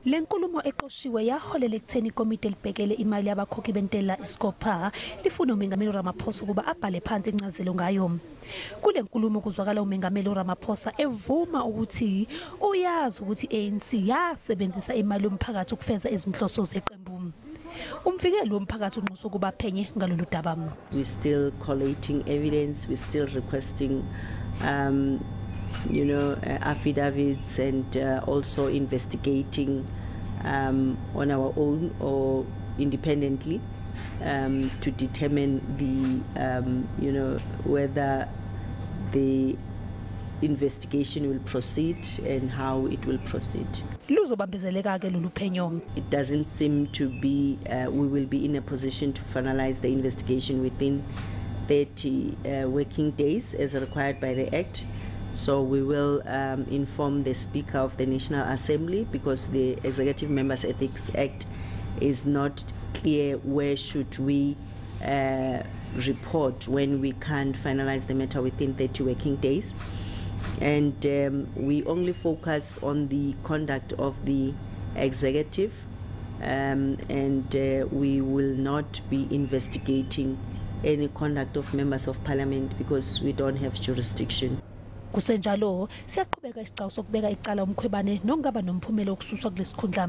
Le nkulumo eqoshiwe yaholela ekutheni ikomiti elibhekele imali yabakhokhi bentela iSCOPA lifuna uMengameli Ramaphosa ukuba abhale phansi incazelo ngayo. Kule nkulumo kuzwakala uMengameli Ramaphosa evuma ukuthi uyazi ukuthi ANC yasebenzisa imali yomphakathi ukufeza izinhloso zeqembu. Umvikeli womphakathi unxusa ukuba aphenye ngalolu daba. We still collating evidence, we still requesting affidavits and also investigating on our own or independently to determine the whether the investigation will proceed and how it will proceed. It doesn't seem to be we will be in a position to finalize the investigation within 30 working days as required by the Act. So we will inform the Speaker of the National Assembly, because the Executive Members Ethics Act is not clear where should we report when we can't finalize the matter within 30 working days. And we only focus on the conduct of the executive, and we will not be investigating any conduct of members of parliament because we don't have jurisdiction. Kusenjalo siyaqhubeka isicelo sokubeka icala uMkhwebane nokungaba nomphumela okususwa kulesikhundla.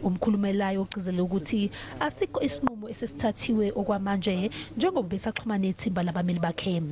Umkhulumelayo ugcizelela ukuthi asikho isinqumo esesithathiwe okwamanje njengoba besaxhumana nethimba labameli bakhe.